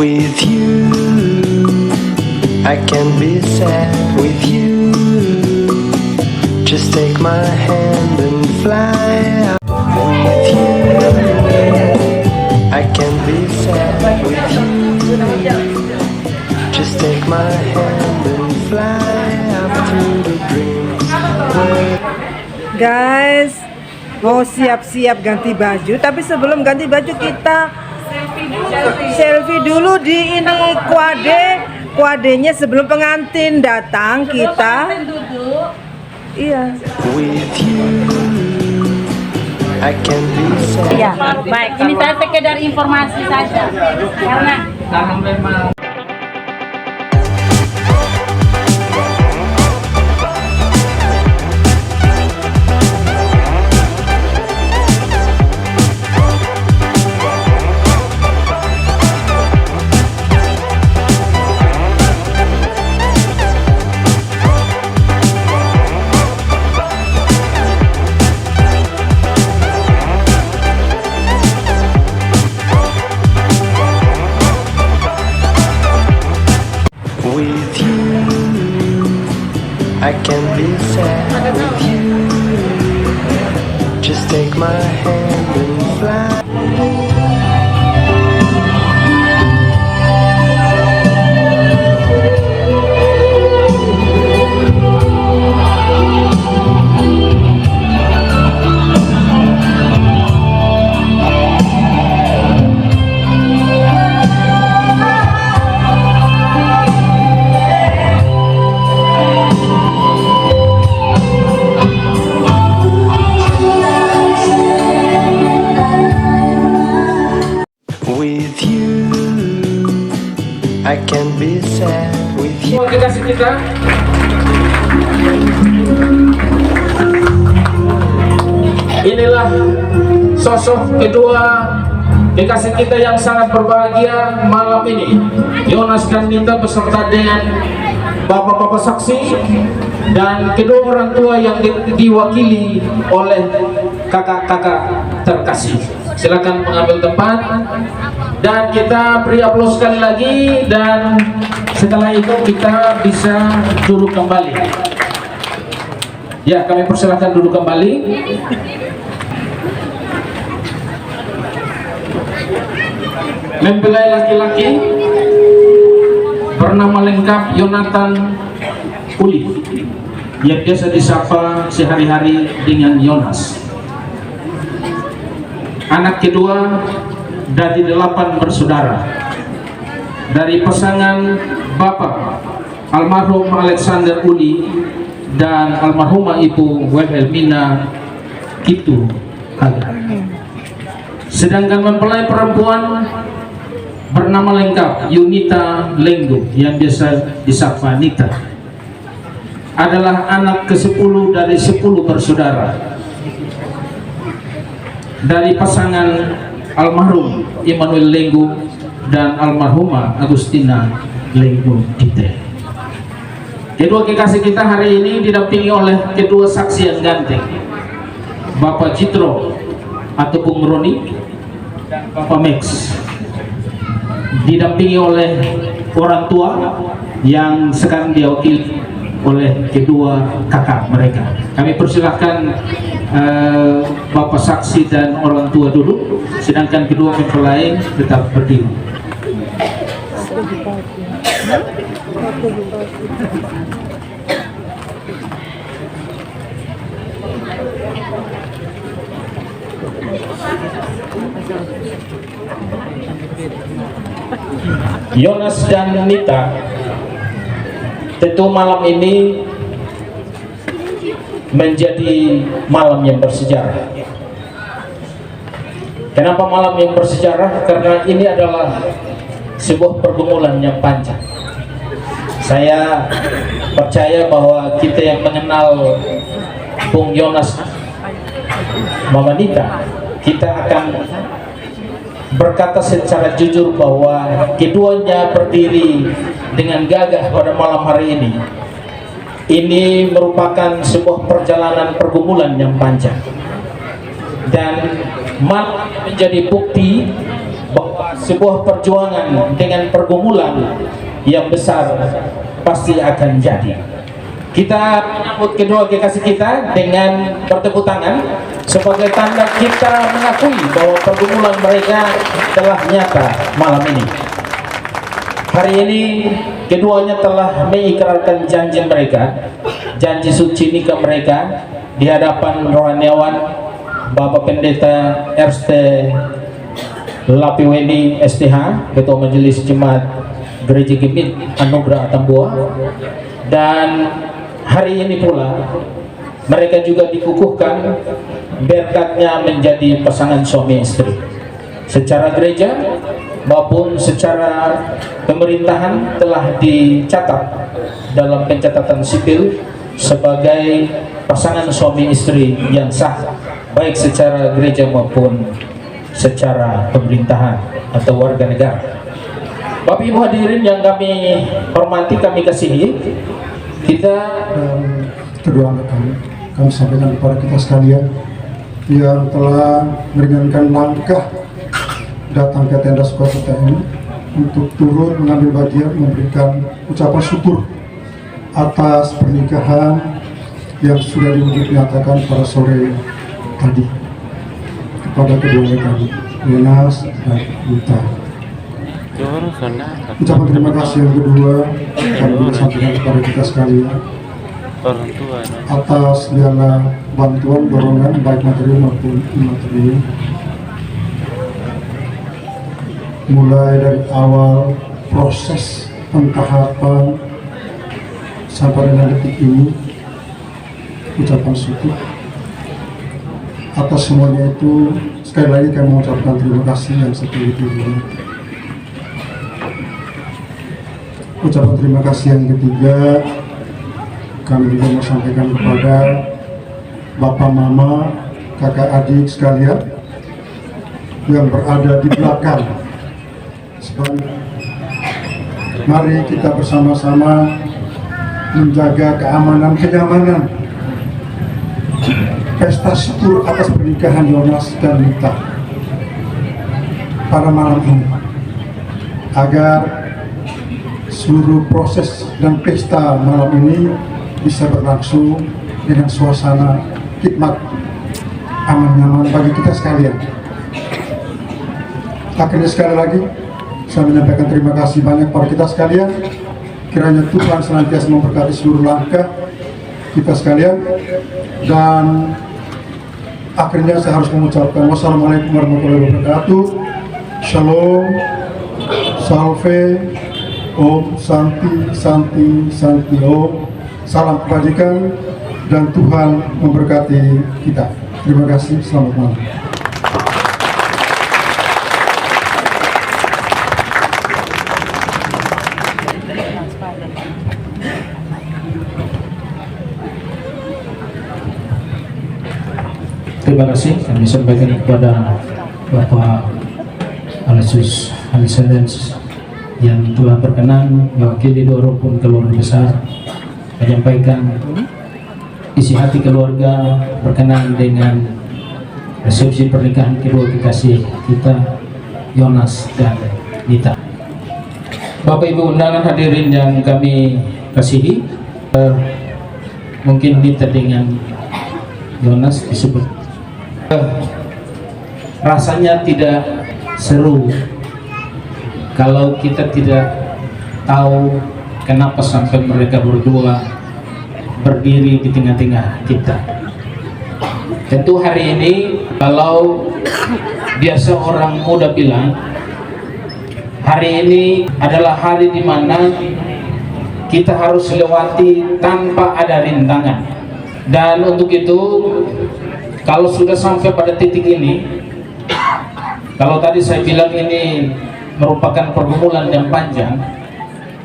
With you, I can be sad with you. Just take my hand and fly out. With you, I can be sad with you. Just take my hand and fly out to the dreams. Guys, mau siap-siap ganti baju, tapi sebelum ganti baju kita selfie dulu di ini kuadenya sebelum pengantin datang kita. Iya. With you, I can be sad. Ya, baik. Ini saya sekedar informasi saja, karena With you, I can be sad with you. Just take my hand and fly. With you, I can be sad with you. Kekasih kita, inilah sosok kedua kekasih kita yang sangat berbahagia malam ini. Yonas dan Nita beserta dengan bapak-bapak saksi dan kedua orang tua yang diwakili oleh kakak-kakak terkasih. Silakan mengambil tempat dan kita beri aplaus sekali lagi, dan setelah itu kita bisa duduk kembali. Ya, kami persilakan duduk kembali. Mempelai laki-laki bernama lengkap Yonatan Uli, yang biasa disapa sehari-hari dengan Yonas. Anak kedua dari 8 bersaudara dari pasangan bapak almarhum Alexander Uli dan almarhumah ibu Wilhelmina Kitu Haga. Sedangkan mempelai perempuan bernama lengkap Yunita Lenggo, yang biasa disapa Nita, adalah anak ke-10 dari 10 bersaudara dari pasangan almarhum Immanuel Lenggo dan almarhumah Agustina Lenggo Dite. Kedua kekasih kita hari ini didampingi oleh kedua saksi yang ganteng, Bapak Citro atau Bung Roni dan Bapak Max, didampingi oleh orang tua yang sekarang diwakili oleh kedua kakak mereka. Kami persilahkan bapak saksi dan orang tua duduk, sedangkan kedua mempelai tetap berdiri. Yonas dan Nita, tentu malam ini menjadi malam yang bersejarah. Kenapa malam yang bersejarah? Karena ini adalah sebuah pergumulan yang panjang. Saya percaya bahwa kita yang mengenal Bung Yonas, Mama Nita, kita akan berkata secara jujur bahwa keduanya berdiri dengan gagah pada malam hari ini. Ini merupakan sebuah perjalanan pergumulan yang panjang, dan malam menjadi bukti bahwa sebuah perjuangan dengan pergumulan yang besar pasti akan jadi. Kita menyambut kedua kekasih kita dengan bertepuk tangan sebagai tanda kita mengakui bahwa pergumulan mereka telah nyata malam ini. Hari ini keduanya telah mengikrarkan janji mereka, janji suci nikah mereka di hadapan rohaniawan Bapak Pendeta RT Lapiweni STH, Ketua Majelis Jemaat Gereja Gemit Anugerah Atambua. Dan hari ini pula mereka juga dikukuhkan berkatnya menjadi pasangan suami istri secara gereja maupun secara pemerintahan telah dicatat dalam pencatatan sipil sebagai pasangan suami istri yang sah, baik secara gereja maupun secara pemerintahan atau warga negara. Bapak Ibu hadirin yang kami hormati, kami kasihi, kita kedua anak kami sampaikan kepada kita sekalian yang telah meringankan langkah datang ke tenda sukacita ini untuk turut mengambil bagian memberikan ucapan syukur atas pernikahan yang sudah dinyatakan pada sore tadi kepada kedua kami, Yonas dan Nita. Ucapan terima kasih yang kedua kami juga sampaikan kepada kita sekalian atas segala bantuan dorongan baik materi maupun imaterial, mulai dari awal proses pentahapan sampai dengan detik ini. Ucapan syukur atas semuanya itu. Sekali lagi kami mengucapkan terima kasih yang setinggi-tingginya. Ucapan terima kasih yang ketiga kami juga mau sampaikan kepada Bapak, Mama, kakak, adik sekalian yang berada di belakang. Mari kita bersama-sama menjaga keamanan, kenyamanan pesta syukur atas pernikahan Yonas dan Nita pada malam ini, agar seluruh proses dan pesta malam ini bisa berlangsung dengan suasana hikmat, aman, nyaman bagi kita sekalian. Akhirnya sekali lagi saya menyampaikan terima kasih banyak pada kita sekalian. Kiranya Tuhan senantiasa memberkati seluruh langkah kita sekalian. Dan akhirnya saya harus mengucapkan wassalamualaikum warahmatullahi wabarakatuh. Shalom, salve, Om, Santi, Santi, Santi, Om. Salam kebajikan dan Tuhan memberkati kita. Terima kasih, selamat malam. terima kasih kami sampaikan kepada Bapak Alesus Aliserens yang telah berkenan mewakili dua rukun keluarga besar menyampaikan isi hati keluarga berkenan dengan resepsi pernikahan kedua kekasih kita, Yonas dan Nita. Bapak Ibu undangan hadirin yang kami kasihi, mungkin Nita dengan Yonas disebut rasanya tidak seru kalau kita tidak tahu kenapa sampai mereka berdua berdiri di tengah-tengah kita. Tentu hari ini kalau biasa orang muda bilang, hari ini adalah hari di mana kita harus lewati tanpa ada rintangan. Dan untuk itu, kalau sudah sampai pada titik ini, kalau tadi saya bilang ini merupakan pergumulan yang panjang,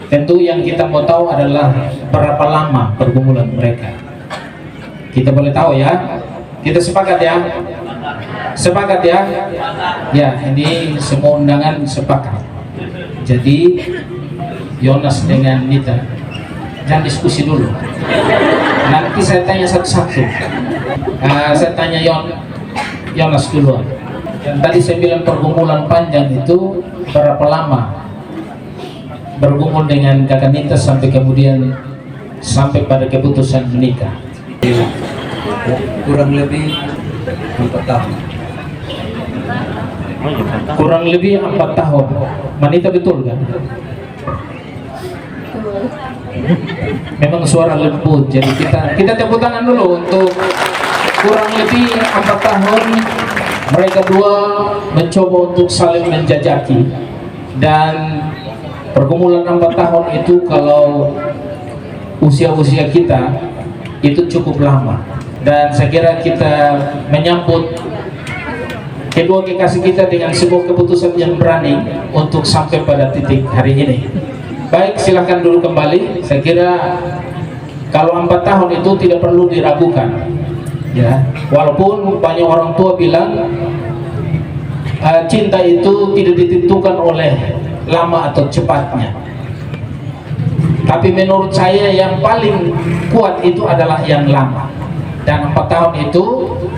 tentu yang kita mau tahu adalah berapa lama pergumulan mereka. Kita boleh tahu ya? Kita sepakat ya? Sepakat ya? Ya, ini semua undangan sepakat. Jadi Yonas dengan Nita jangan diskusi dulu. Nanti saya tanya satu-satu. Saya tanya Yonas dulu. yang tadi saya bilang pergumulan panjang itu berapa lama bergumul dengan kakak Nita sampai kemudian sampai pada keputusan menikah? Kurang lebih 4 tahun. Kurang lebih 4 tahun. Manita betul kan? Memang suara lembut. Jadi kita tepuk tangan dulu untuk kurang lebih 4 tahun mereka dua mencoba untuk saling menjajaki, dan pergumulan 4 tahun itu kalau usia-usia kita itu cukup lama, dan saya kira kita menyambut kedua kekasih kita dengan sebuah keputusan yang berani untuk sampai pada titik hari ini. Baik, silahkan dulu kembali. Saya kira kalau 4 tahun itu tidak perlu diragukan, ya. Walaupun banyak orang tua bilang cinta itu tidak ditentukan oleh lama atau cepatnya, tapi menurut saya yang paling kuat itu adalah yang lama, dan 4 tahun itu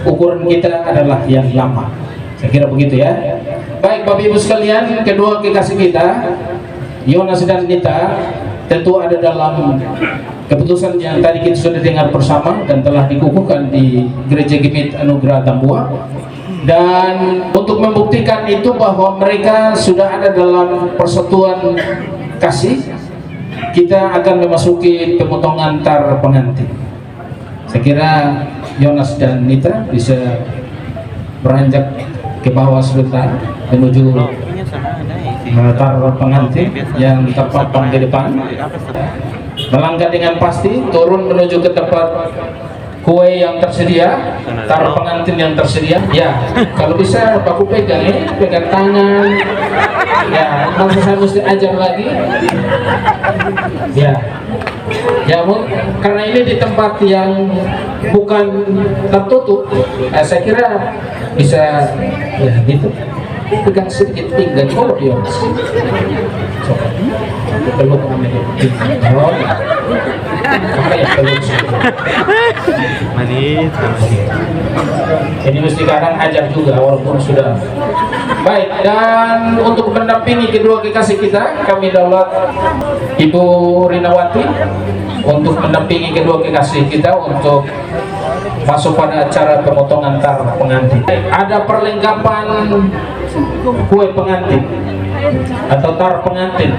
ukuran kita adalah yang lama. Saya kira begitu ya. Baik Bapak Ibu sekalian, kedua kekasih kita Yonas dan Nita tentu ada dalam keputusan yang tadi kita sudah dengar bersama dan telah dikukuhkan di Gereja Gemit Anugerah Tambua. Dan untuk membuktikan itu bahwa mereka sudah ada dalam persatuan kasih, kita akan memasuki pemotongan tar pengantin. Saya kira Yonas dan Nita bisa beranjak ke bawah sebentar menuju tar pengantin yang terpampang di depan. Melangkah dengan pasti turun menuju ke tempat kue yang tersedia, tar pengantin yang tersedia. Ya, kalau bisa aku pegang ya, pegang tangan. Ya, masa saya mesti ajar lagi. Ya, ya, karena ini di tempat yang bukan tertutup, saya kira bisa ya gitu. Pegang sedikit pinggang kalau dia coba peluk oh ya peluk manis. Ini mesti kadang ajar juga walaupun sudah baik. Dan untuk mendampingi kedua kekasih kita, kami daulat Ibu Rinawati untuk mendampingi kedua kekasih kita untuk masuk pada acara pemotongan tar pengantin. Ada perlengkapan kue pengantin atau tar pengantin.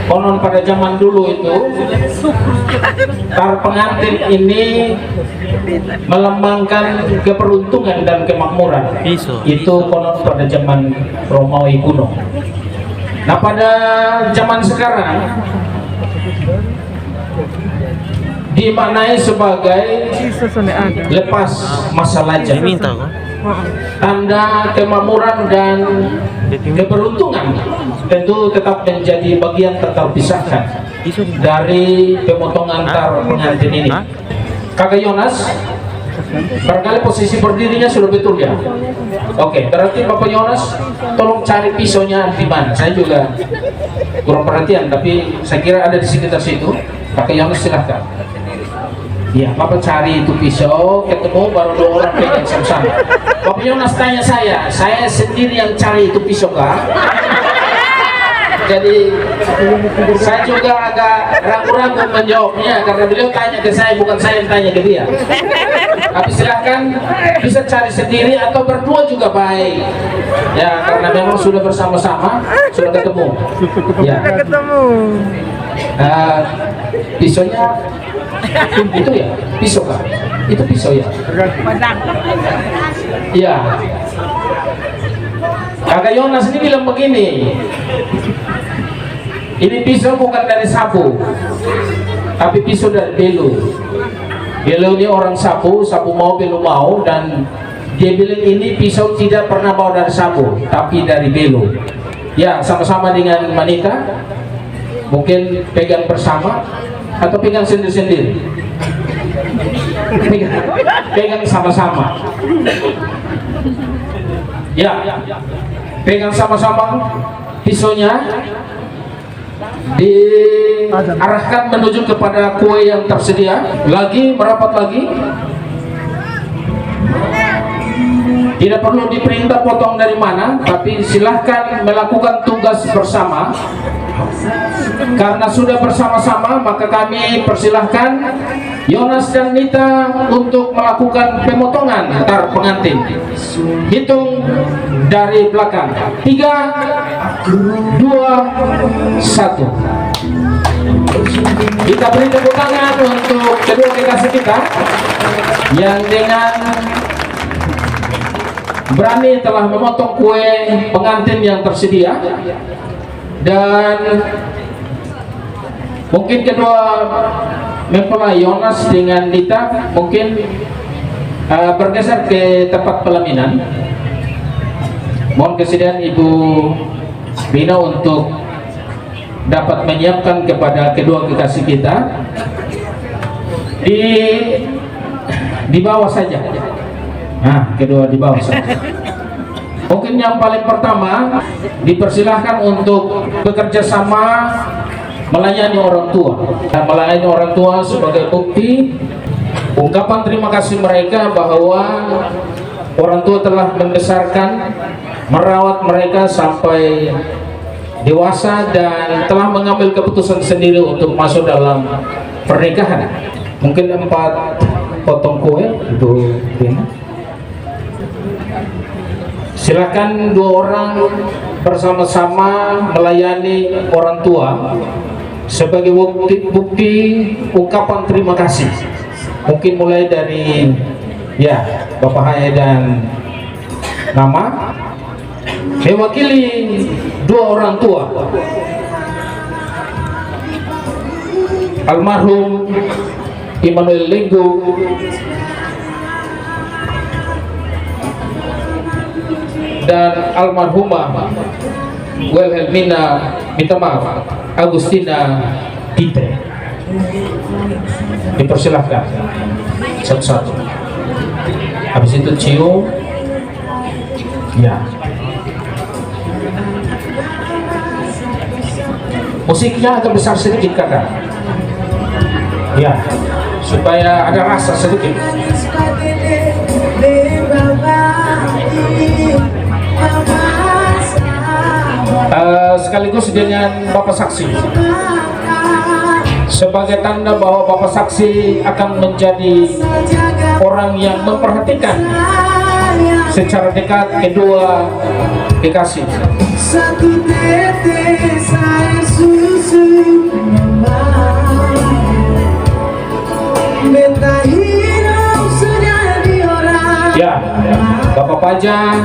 Konon pada zaman dulu itu tar pengantin ini melambangkan keberuntungan dan kemakmuran. Itu konon pada zaman Romawi kuno. Nah, pada zaman sekarang dimaknai sebagai lepas masa lajang, tanda kemakmuran dan keberuntungan. Tentu tetap menjadi bagian tak terpisahkan dari pemotongan tar pengantin ini. Kakak Yonas, barangkali posisi berdirinya sudah betul ya? Oke, berarti Bapak Yonas tolong cari pisaunya di mana. Saya juga kurang perhatian, tapi saya kira ada di sekitar situ. Kakak Yonas silahkan. Ya, Bapak cari itu pisau, ketemu baru 2 orang pegang sama-sama. Bapak Yonas tanya saya sendiri yang cari itu pisau kah? Jadi saya juga agak ragu-ragu menjawabnya karena beliau tanya ke saya, bukan saya yang tanya ke dia. Tapi silahkan bisa cari sendiri atau berdua juga baik. Ya, karena memang sudah bersama-sama, sudah ketemu. Ya. Pisaunya itu ya, pisau kah? Itu pisau ya? Iya. Kakak Yonas ini bilang begini, ini pisau bukan dari sapu, tapi pisau dari belu. Belu ini orang sapu mau, belu mau, dan dia bilang ini pisau tidak pernah bawa dari sapu, tapi dari belu. Ya, sama-sama dengan Manita, mungkin pegang bersama atau pegang sendiri-sendiri. Pegang sama-sama. Ya, pegang sama-sama pisaunya, diarahkan menuju kepada kue yang tersedia. Lagi merapat lagi. Tidak perlu diperintah potong dari mana, tapi silahkan melakukan tugas bersama. Karena sudah bersama-sama, maka kami persilahkan Yonas dan Nita untuk melakukan pemotongan antar pengantin. Hitung dari belakang. 3, 2, 1. Kita beri tepuk tangan untuk kedua kekasih kita yang dengan berani telah memotong kue pengantin yang tersedia. Dan mungkin kedua mempelai Yonas dengan Nita mungkin bergeser ke tempat pelaminan. Mohon kesediaan Ibu Bina untuk dapat menyiapkan kepada kedua kekasih kita di bawah saja. Nah, kedua di bawah saja. Mungkin yang paling pertama dipersilahkan untuk bekerja sama melayani orang tua. Dan melayani orang tua sebagai bukti ungkapan terima kasih mereka bahwa orang tua telah membesarkan, merawat mereka sampai dewasa dan telah mengambil keputusan sendiri untuk masuk dalam pernikahan. Mungkin 4 potong kue, Ibu Rina. Silakan 2 orang bersama-sama melayani orang tua sebagai bukti ungkapan terima kasih. Mungkin mulai dari ya Bapak Haya dan nama mewakili 2 orang tua almarhum Immanuel Linggo dan almarhumah Wilhelmina, minta maaf, Agustina Pitre. Dipersilahkan satu-satu. Habis itu cium. Ya. Musiknya agak besar sedikit kakak. Ya, supaya ada rasa sedikit. Sekaligus dengan Bapak Saksi sebagai tanda bahwa Bapak Saksi akan menjadi orang yang memperhatikan secara dekat kedua kekasih. Satu tetes air susu ya, Bapak Pajang,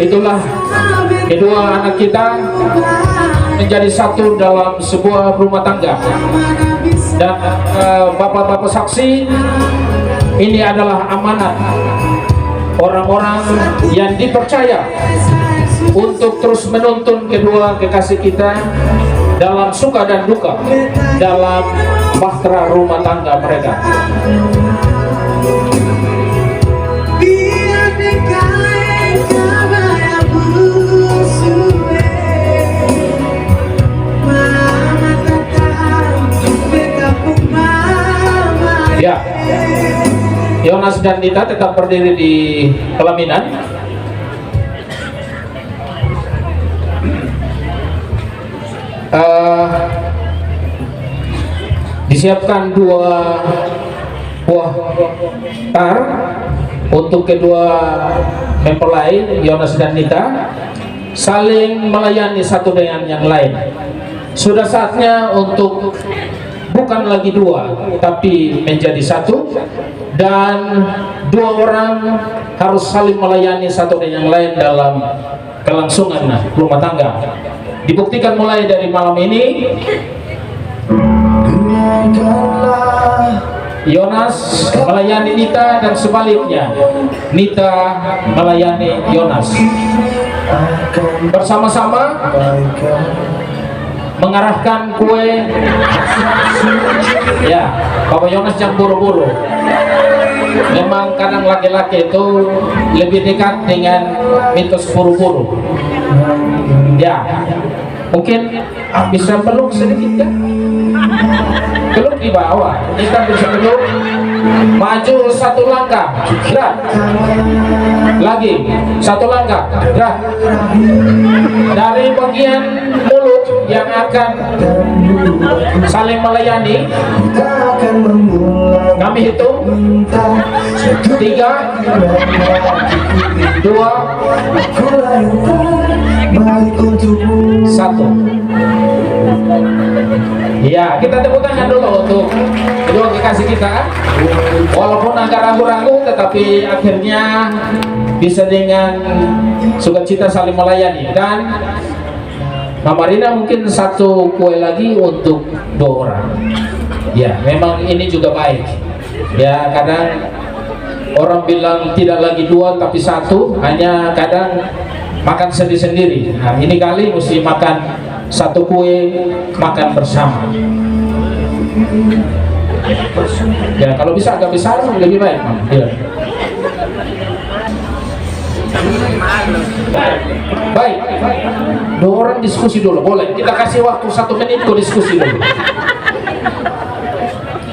itulah kedua anak kita menjadi satu dalam sebuah rumah tangga. Dan bapak-bapak saksi, ini adalah amanat orang-orang yang dipercaya untuk terus menuntun kedua kekasih kita dalam suka dan duka dalam bahtera rumah tangga mereka. Ya, Yonas dan Nita tetap berdiri di pelaminan. Disiapkan 2 buah tar untuk kedua mempelai Yonas dan Nita saling melayani satu dengan yang lain. Sudah saatnya untuk bukan lagi 2 tapi menjadi 1, dan 2 orang harus saling melayani satu dengan yang lain dalam kelangsungan rumah tangga. Dibuktikan mulai dari malam ini. Yonas melayani Nita dan sebaliknya, Nita melayani Yonas. Bersama-sama mengarahkan kue. Ya, Bapak Yonas jangan buru-buru. Memang kadang laki-laki itu lebih dekat dengan mitos buru-buru. Ya, mungkin bisa peluk sedikit ya. Peluk di bawah, kita bisa peluk. maju 1 langkah, gerak. Lagi 1 langkah, gerak. Dari bagian mulut yang akan saling melayani, kami hitung 3, 2, 1. Ya, kita tepuk tangan dulu untuk kedua kekasih kita. Walaupun agak ragu-ragu, tetapi akhirnya bisa dengan sukacita saling melayani. Dan Mama Rina mungkin 1 kue lagi untuk 2 orang. Ya, memang ini juga baik. Ya, kadang orang bilang tidak lagi 2 tapi 1, hanya kadang makan sendiri-sendiri. Nah, ini kali mesti makan 1 kue, makan bersama. Ya, kalau bisa agak besar lebih baik, Mam. Ya. Baik, 2 orang diskusi dulu, boleh. Kita kasih waktu 1 menit ke diskusi dulu.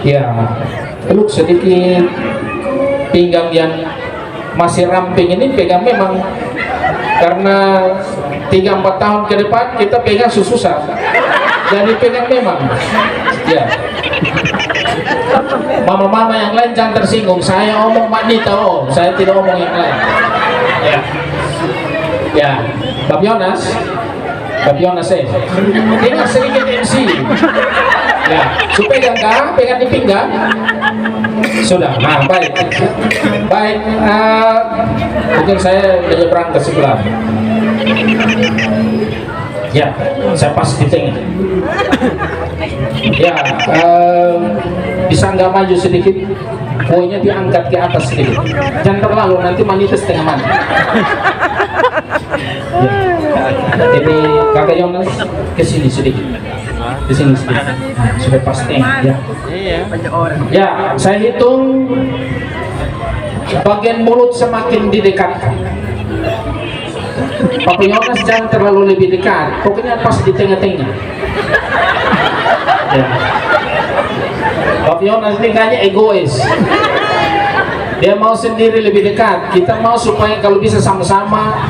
Ya, peluk sedikit pinggang yang masih ramping ini, pegang memang karena 3-4 tahun ke depan kita pegang susah, jadi pegang memang. Ya, mama-mama yang lain jangan tersinggung, saya omong Manita, saya tidak omong yang lain. Ya, ya, Bab Yonas, ingat sedikit MC. Ya, supaya pegang di pinggang. Sudah, nah baik. Mungkin saya menyeberang ke sebelah. Ya, saya pas di tengah. Ya, bisa nggak maju sedikit, kuenya diangkat ke atas sedikit. Jangan terlalu, nanti Manita setengah mati. Ya. Ini Kakak Yonas ke sini sedikit. Di sini sedikit. Sudah pas tengah. Ya. Ya, saya hitung bagian mulut semakin didekatkan. Papa Yonas jangan terlalu lebih dekat, pokoknya pas di tengah-tengah. Ya. Papa Yonas ini kayaknya egois, dia mau sendiri lebih dekat. Kita mau supaya kalau bisa sama-sama,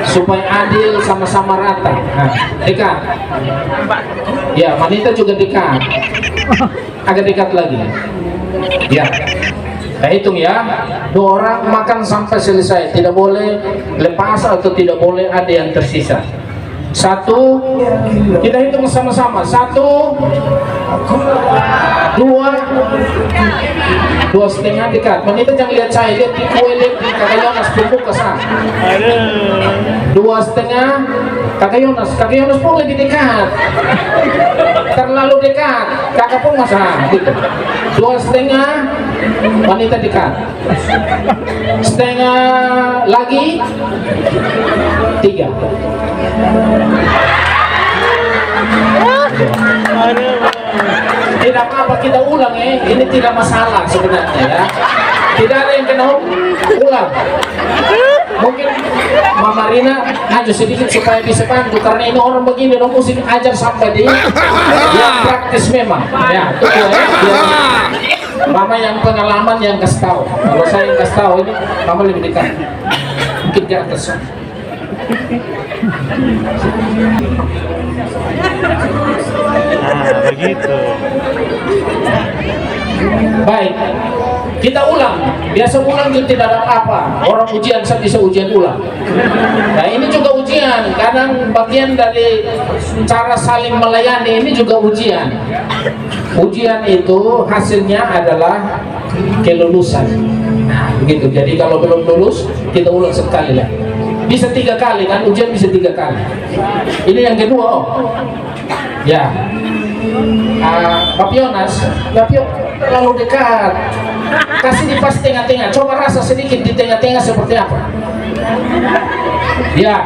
supaya adil, sama-sama rata. Nah, dekat. Ya, Manita juga dekat, agak dekat lagi. Ya, saya hitung ya, 2 orang makan sampai selesai, tidak boleh lepas atau tidak boleh ada yang tersisa. 1, kita hitung sama-sama. 1, 2 setengah dekat. Manita jangan lihat saya, lihat di kue, lihat di Kakak Yonas, pupuk ke sana. 2 setengah, Kakak Yonas pun lebih dekat, terlalu dekat, kakak pun masa gitu. 2 setengah, Manita dekat, setengah lagi, 3. Tidak apa-apa, kita ulang ya, ini tidak masalah sebenarnya ya. Tidak ada yang kena ulang. Mungkin Mama Rina aja sedikit supaya bisa bantu, karena ini orang begini dong mesti ajar sampai di yang praktis memang. Ya, itu ya. Mama yang pengalaman yang kasih tahu. Kalau saya yang kasih tahu ini, Mama lebih dekat. Mungkin di atas. Begitu. Baik, kita ulang. Biasa ulang itu tidak ada apa. Orang ujian saya bisa ujian ulang. Nah, ini juga ujian. Kadang bagian dari cara saling melayani ini juga ujian. Ujian itu hasilnya adalah kelulusan. Nah, begitu. Jadi kalau belum lulus, kita ulang sekali lah. Bisa 3 kali kan, ujian bisa 3 kali. Ini yang kedua. Ya, Pak Yonas, terlalu dekat. Kasih di pas tengah-tengah. Coba rasa sedikit di tengah-tengah seperti apa. Ya,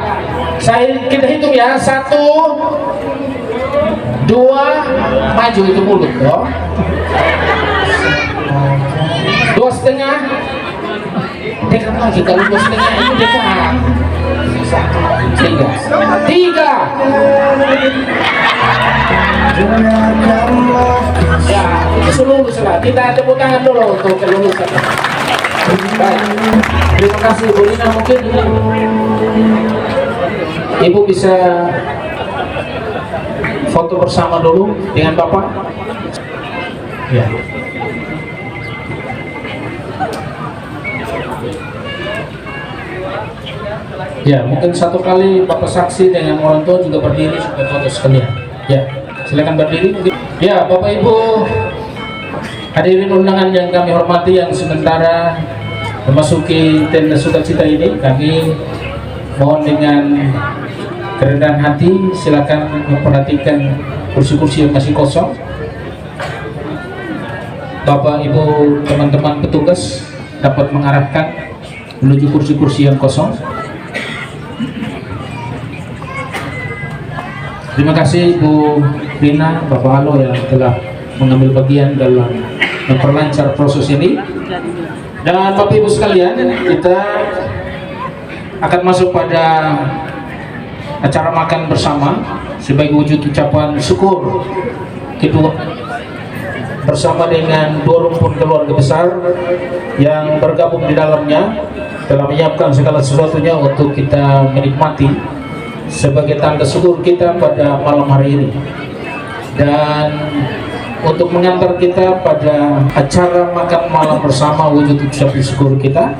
kita hitung ya. 1, 2, maju itu mulut. 2 setengah. Dekat lagi, kalau 2 setengah itu dekat. 3. Ya, lulus lah. Kita tepuk tangan dulu untuk kelulusan. Baik. Terima kasih Bu Lina. Mungkin Ibu bisa foto bersama dulu dengan Bapak. Ya. Ya, mungkin satu kali Bapak saksi dengan orang tua juga berdiri supaya foto sekalian. Ya, silakan berdiri. Ya, Bapak Ibu hadirin undangan yang kami hormati, yang sementara memasuki tenda sukacita ini, kami mohon dengan kerendahan hati silakan memperhatikan kursi-kursi yang masih kosong. Bapak Ibu teman-teman petugas dapat mengarahkan menuju kursi-kursi yang kosong. Terima kasih Bu Rina, Bapak Halo yang telah mengambil bagian dalam memperlancar proses ini. Dan Bapak Ibu sekalian, kita akan masuk pada acara makan bersama sebagai wujud ucapan syukur kedua bersama dengan dua rumpun keluarga besar yang bergabung di dalamnya telah menyiapkan segala sesuatunya untuk kita menikmati sebagai tanda syukur kita pada malam hari ini. Dan untuk mengantar kita pada acara makan malam bersama wujud ucapan syukur kita,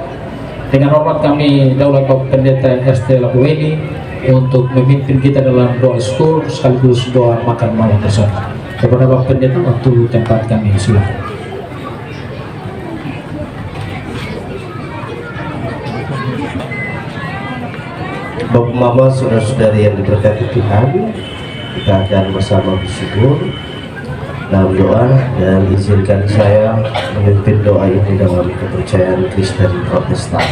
dengan hormat kami Daulat Bapak Pendeta ST Labuweni untuk memimpin kita dalam doa syukur sekaligus doa makan malam bersama. Kepada Bapak Pendeta waktu tempat kami silakan. Bapak Mama, saudara-saudari yang diberkati Tuhan, kita akan bersama bersyukur dalam doa, dan izinkan saya memimpin doa ini dalam kepercayaan Kristen Protestan.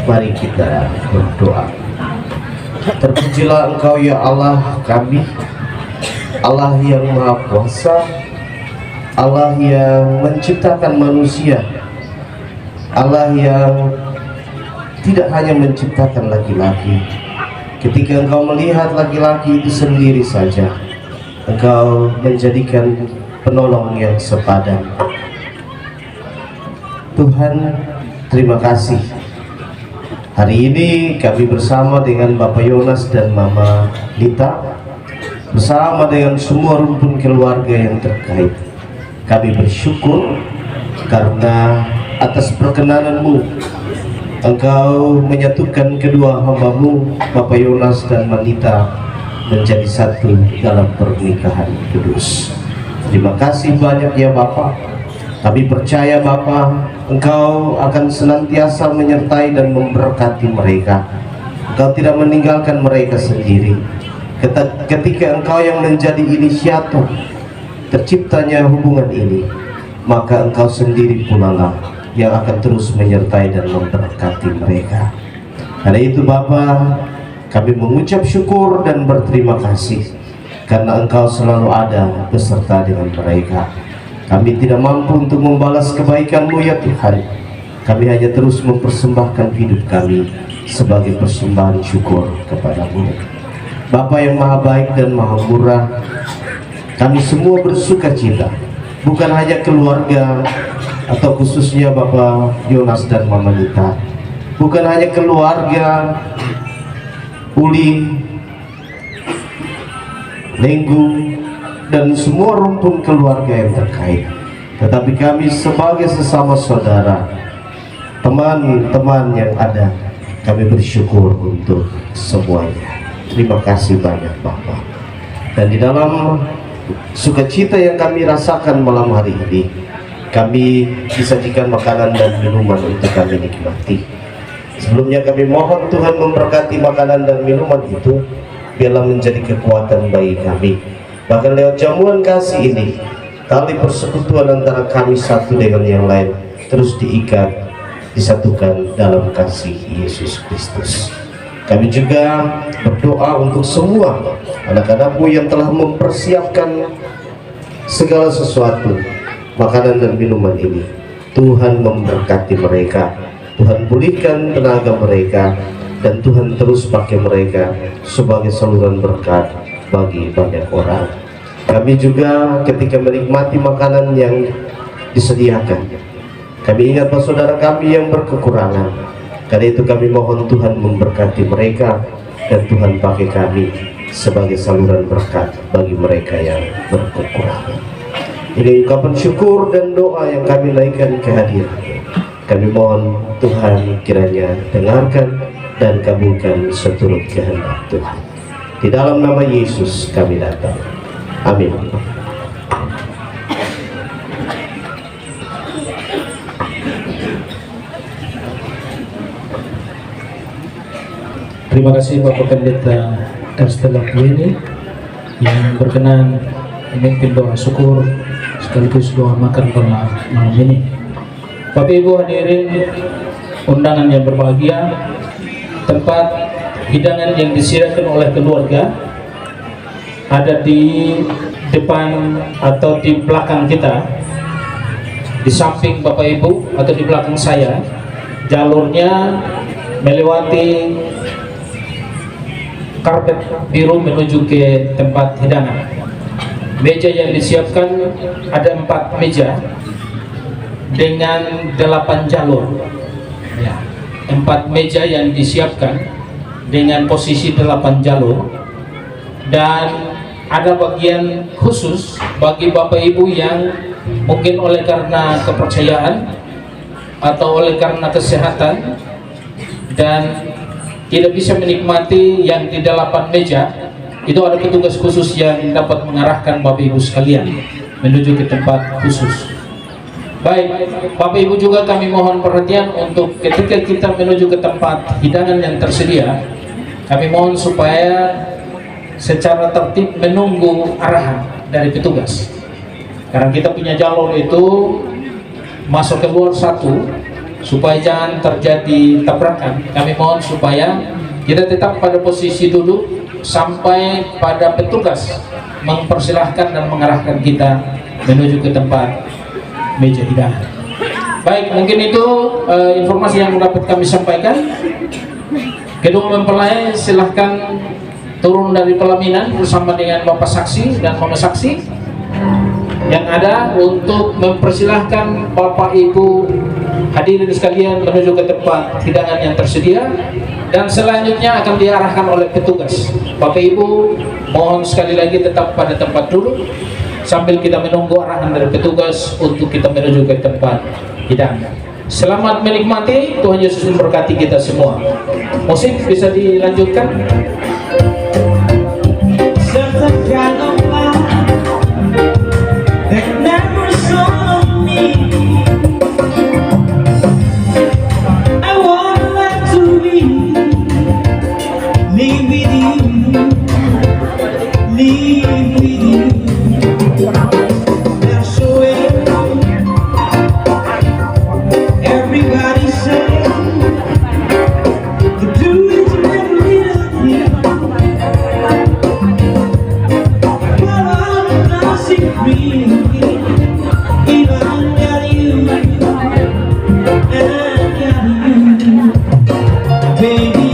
Mari kita berdoa. Terpujilah Engkau ya Allah kami, Allah yang Maha Kuasa, Allah yang menciptakan manusia, Allah yang tidak hanya menciptakan laki-laki. Ketika Engkau melihat laki-laki itu sendiri saja, Engkau menjadikan penolong yang sepadan. Tuhan, terima kasih. Hari ini kami bersama dengan Bapak Yonas dan Mama Lita, bersama dengan semua rumpun keluarga yang terkait, kami bersyukur karena atas perkenanan-Mu Engkau menyatukan kedua hamba-Mu, Bapak Yonas dan Manita, menjadi satu dalam pernikahan kudus. Terima kasih banyak ya Bapak. Kami percaya Bapak, Engkau akan senantiasa menyertai dan memberkati mereka. Engkau tidak meninggalkan mereka sendiri. Ketika Engkau yang menjadi inisiator terciptanya hubungan ini, maka Engkau sendiri pula lah yang akan terus menyertai dan memberkati mereka. Karena itu Bapa, kami mengucap syukur dan berterima kasih karena Engkau selalu ada beserta dengan mereka. Kami tidak mampu untuk membalas kebaikan-Mu ya Tuhan. Kami hanya terus mempersembahkan hidup kami sebagai persembahan syukur kepada-Mu. Bapa yang maha baik dan maha murah, kami semua bersuka cita, bukan hanya keluarga atau khususnya Bapak Yonas dan Mama Nita, bukan hanya keluarga Uli, Lenggu, dan semua rumpun keluarga yang terkait, tetapi kami sebagai sesama saudara, teman-teman yang ada, kami bersyukur untuk semuanya. Terima kasih banyak Bapak. Dan di dalam sukacita yang kami rasakan malam hari ini, kami disajikan makanan dan minuman untuk kami nikmati. Sebelumnya kami mohon Tuhan memberkati makanan dan minuman itu, biarlah menjadi kekuatan bagi kami. Bahkan lewat jamuan kasih ini, tali persekutuan antara kami satu dengan yang lain terus diikat, disatukan dalam kasih Yesus Kristus. Kami juga berdoa untuk semua anak-anak-Mu yang telah mempersiapkan segala sesuatu, makanan dan minuman ini. Tuhan memberkati mereka, Tuhan pulihkan tenaga mereka, dan Tuhan terus pakai mereka sebagai saluran berkat bagi banyak orang. Kami juga ketika menikmati makanan yang disediakan, kami ingat bahwa saudara kami yang berkekurangan. Karena itu kami mohon Tuhan memberkati mereka, dan Tuhan pakai kami sebagai saluran berkat bagi mereka yang berkekurangan. Ini ungkapan syukur dan doa yang kami naikkan ke hadirat. Kami mohon Tuhan kiranya dengarkan dan kabulkan seturut kehendak Tuhan. Di dalam nama Yesus kami datang. Amin. Terima kasih Bapak Pendeta Erstella ini yang berkenan memimpin doa syukur sekaligus doa makan pada malam ini. Bapak Ibu hadirin undangan yang berbahagia, tempat hidangan yang disediakan oleh keluarga ada di depan atau di belakang kita, di samping Bapak Ibu atau di belakang saya. Jalurnya melewati karpet biru menuju ke tempat hidangan. Meja yang disiapkan ada 4 meja dengan 8 jalur ya, 4 meja yang disiapkan dengan posisi 8 jalur, dan ada bagian khusus bagi Bapak Ibu yang mungkin oleh karena kepercayaan atau oleh karena kesehatan dan tidak bisa menikmati yang di 8 meja. Itu ada petugas khusus yang dapat mengarahkan Bapak Ibu sekalian menuju ke tempat khusus. Baik, Bapak Ibu juga kami mohon perhatian untuk ketika kita menuju ke tempat hidangan yang tersedia, kami mohon supaya secara tertib menunggu arahan dari petugas. Karena kita punya jalur itu masuk keluar satu, supaya jangan terjadi tabrakan. Kami mohon supaya kita tetap pada posisi dulu sampai pada petugas mempersilahkan dan mengarahkan kita menuju ke tempat meja hidangan. Baik, mungkin itu informasi yang dapat kami sampaikan. Kedua mempelai silahkan turun dari pelaminan bersama dengan Bapak Saksi dan Mama Saksi yang ada untuk mempersilahkan Bapak Ibu hadirin sekalian menuju ke tempat hidangan yang tersedia, dan selanjutnya akan diarahkan oleh petugas. Bapak Ibu mohon sekali lagi tetap pada tempat dulu sambil kita menunggu arahan dari petugas untuk kita menuju ke tempat hidangan. Selamat menikmati, Tuhan Yesus memberkati kita semua. Musik bisa dilanjutkan. Everybody say the do is baby, baby.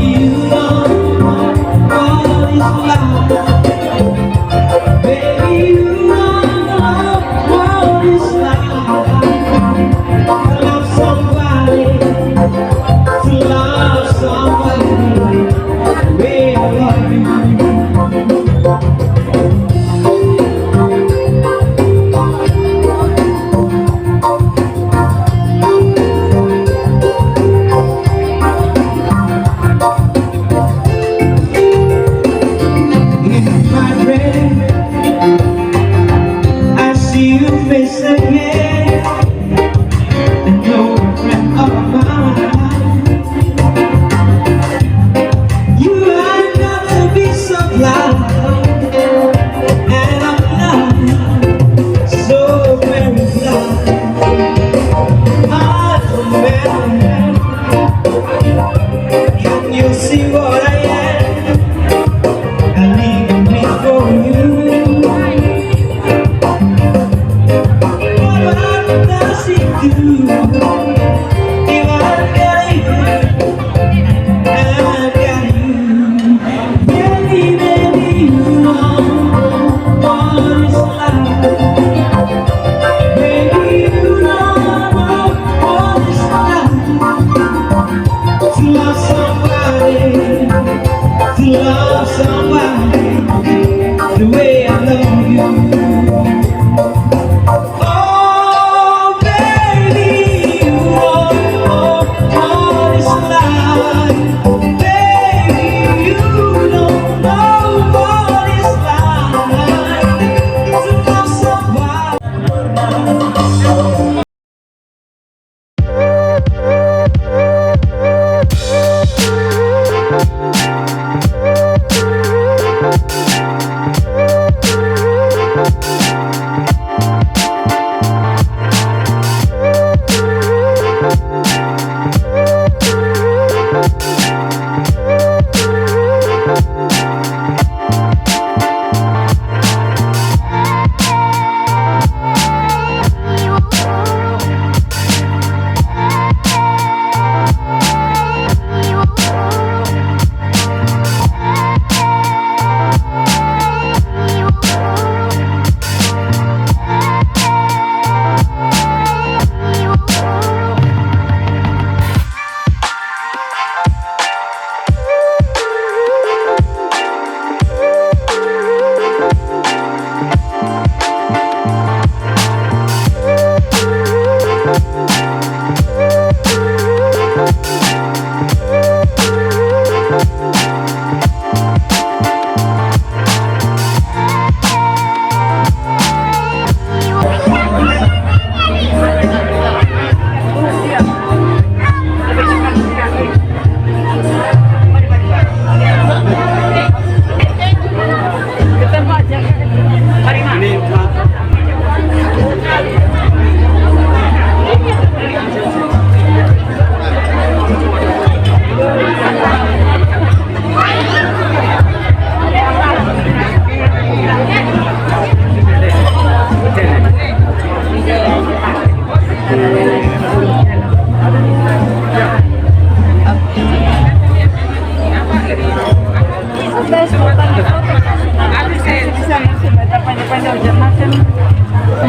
Panjang jam makan.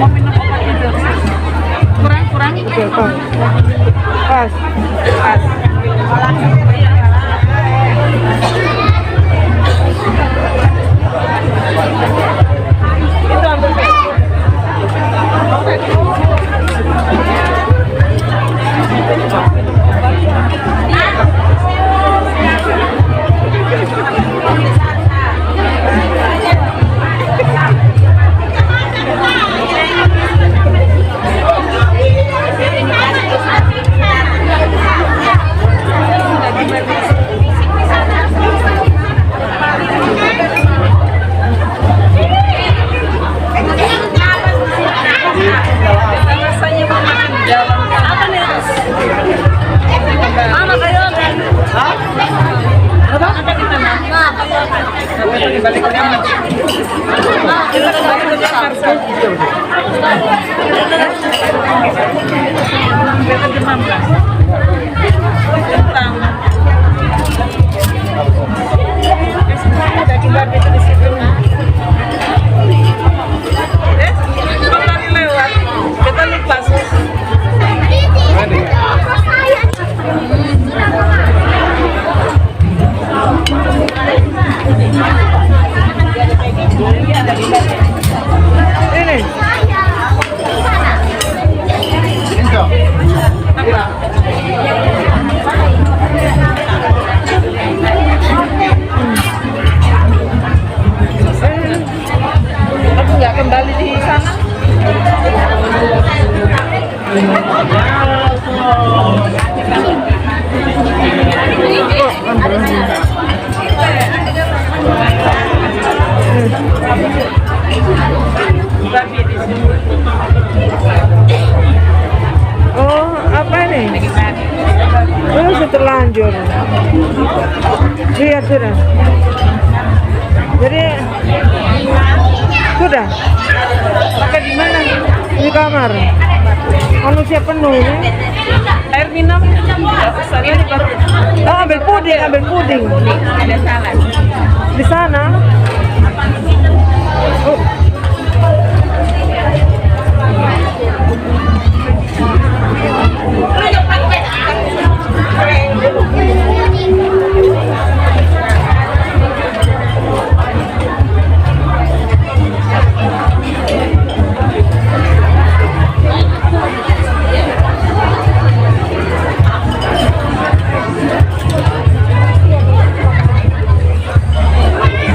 Mau minum obat itu. Kurang. Oke, pas. Itu ambil. Oh, apa ini? Oh, sudah terlanjur. Lihat sudah. Jadi sudah. Pakai di mana? Di kamar. Manusia penuh ya. Air minum. Sana baru. Oh, ambil puding. Ada salad. Di sana. Oh.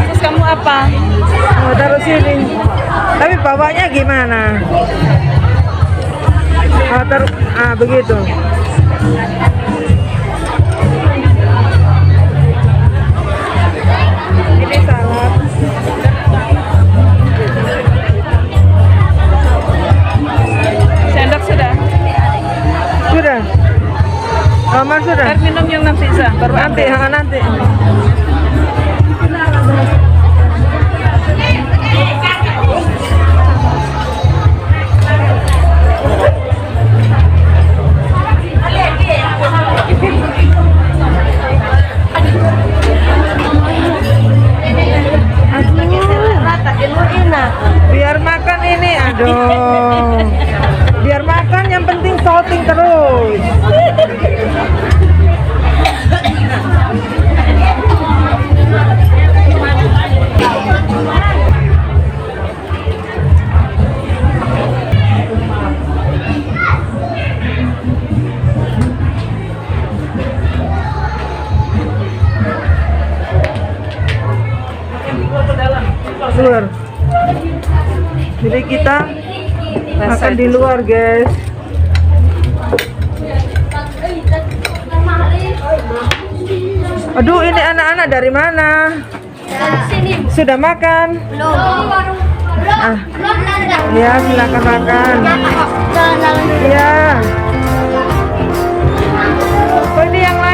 Terus kamu apa? Oh, taruh sini. Tapi bawanya gimana? Oh, begitu. Ini salad. Sendok sudah. Sudah. Aman sudah. Air minum yang nanti baru Nanti, ambil. nanti. Biar makan ini, aduh. Biar makan yang penting salting terus. Luar. Jadi kita makan di luar, guys. Aduh, ini anak-anak dari mana? Sudah makan? Ah, ya silakan makan. Ya. Oh, ini yang lain.